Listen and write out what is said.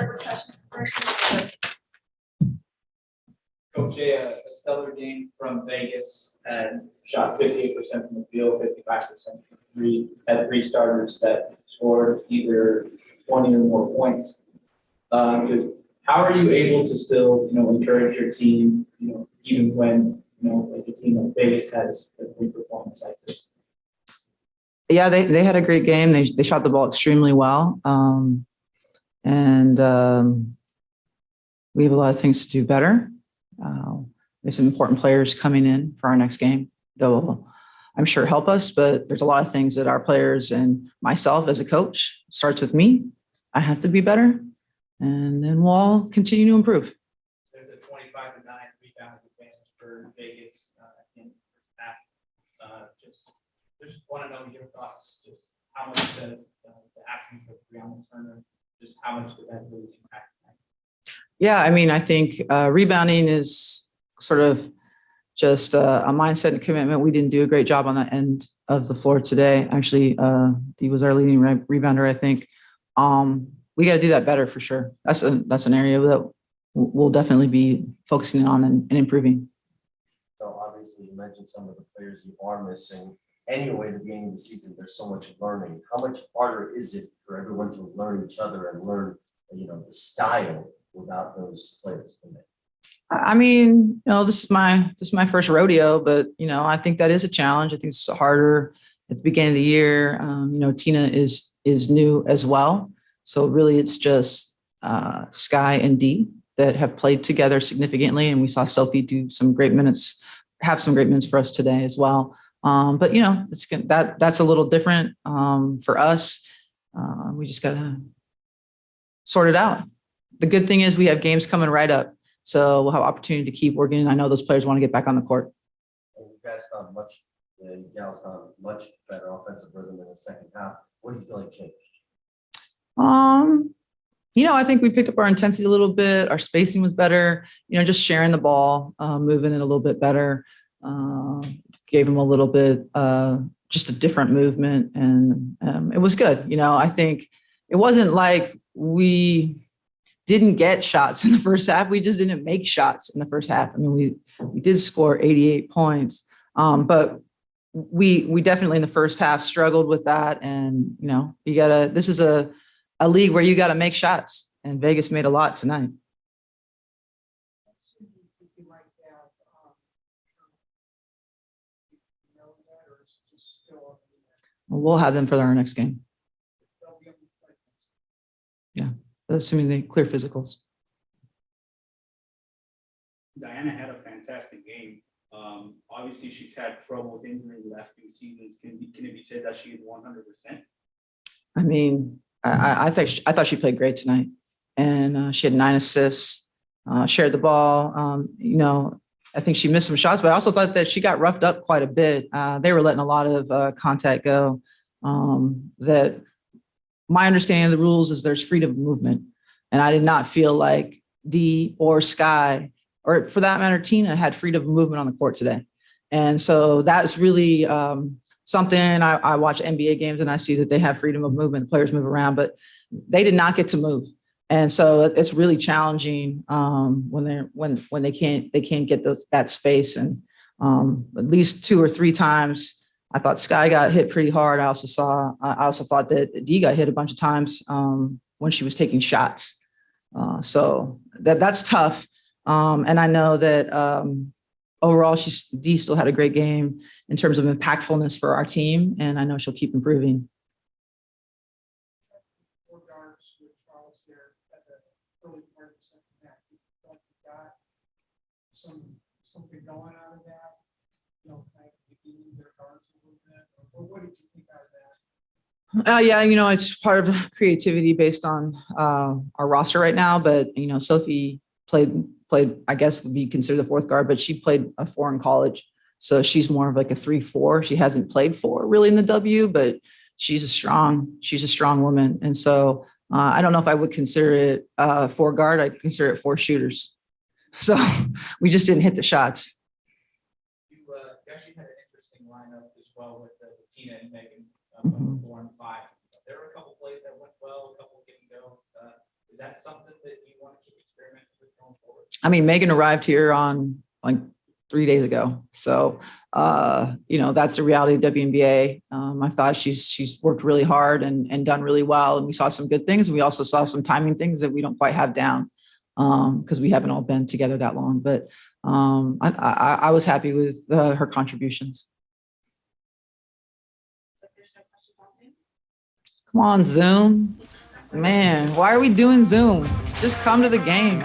service session. Coach, a stellar game from Vegas and shot 58% from the field, 55% from three. Had three starters that scored either 20 or more points. Just how are you able to still, encourage your team, even when, like a team like Vegas has a great performance like this? Yeah, they had a great game. They shot the ball extremely well. And we have a lot of things to do better. There's some important players coming in for our next game that will, I'm sure, help us, but there's a lot of things that our players and myself as a coach, starts with me. I have to be better, and then we'll all continue to improve. There's a 25-9 rebound advantage for Vegas in the first half. Just want to know your thoughts. Just how much does the absence of Brianna Turner, just how much did that really impact tonight? Yeah, I mean, I think rebounding is sort of just a mindset and commitment. We didn't do a great job on that end of the floor today. Actually, he was our leading rebounder, I think. We got to do that better for sure. That's an area that we'll definitely be focusing on and improving. So obviously you mentioned some of the players you are missing. Anyway, at the beginning of the season, there's so much learning. How much harder is it for everyone to learn each other and learn, the style without those players in it? I mean, this is my first rodeo, but I think that is a challenge. I think it's harder at the beginning of the year. Tina is new as well, so really it's just Sky and Dee that have played together significantly, and we saw Sophie have some great minutes for us today as well. But that's a little different for us. We just gotta sort it out. The good thing is we have games coming right up, so we'll have opportunity to keep working. I know those players want to get back on the court. And you guys found much better offensive rhythm in the second half. What do you feel like changed? I think we picked up our intensity a little bit. Our spacing was better. Just sharing the ball, moving it a little bit better. Gave them a little bit, just a different movement, and it was good. I think it wasn't like we didn't get shots in the first half. We just didn't make shots in the first half. I mean, we did score 88 points, but we definitely in the first half struggled with that. And this is a league where you got to make shots, and Vegas made a lot tonight. We'll have them for our next game. Yeah, assuming they clear physicals. Diana had a fantastic game. Obviously, she's had trouble with injury the last few seasons. Can it be said that she is 100%? I mean, I thought she played great tonight, and she had 9 assists, shared the ball. I think she missed some shots, but I also thought that she got roughed up quite a bit. They were letting a lot of contact go. That my understanding of the rules is there's freedom of movement, and I did not feel like Dee or Sky, or for that matter, Tina, had freedom of movement on the court today. And so that's really something. I watch NBA games and I see that they have freedom of movement. The players move around, but they did not get to move. And so it's really challenging when they can't get that space. And at least 2 or 3 times, I thought Sky got hit pretty hard. I also thought that Dee got hit a bunch of times when she was taking shots. So that's tough. And I know that overall, Dee still had a great game in terms of impactfulness for our team, and I know she'll keep improving. Something going out of that, their cards a little bit, or what did you think out of that? Yeah, it's part of creativity based on our roster right now. But Sophie played, I guess would be considered the 4th guard, but she played a 4 in college, so she's more of like a 3-4. She hasn't played 4 really in the W, but she's a strong woman, and so I don't know if I would consider it 4 guard. I'd consider it 4 shooters. So we just didn't hit the shots. You actually had an interesting lineup as well with Tina and Megan, 4 and 5. There were a couple plays that went well, a couple didn't go. Is that something I mean, Megan arrived here on like 3 days ago. So, that's the reality of WNBA. I thought she's worked really hard and done really well. And we saw some good things. We also saw some timing things that we don't quite have down because we haven't all been together that long. But I was happy with her contributions. Come on, Zoom. Man, why are we doing Zoom? Just come to the game.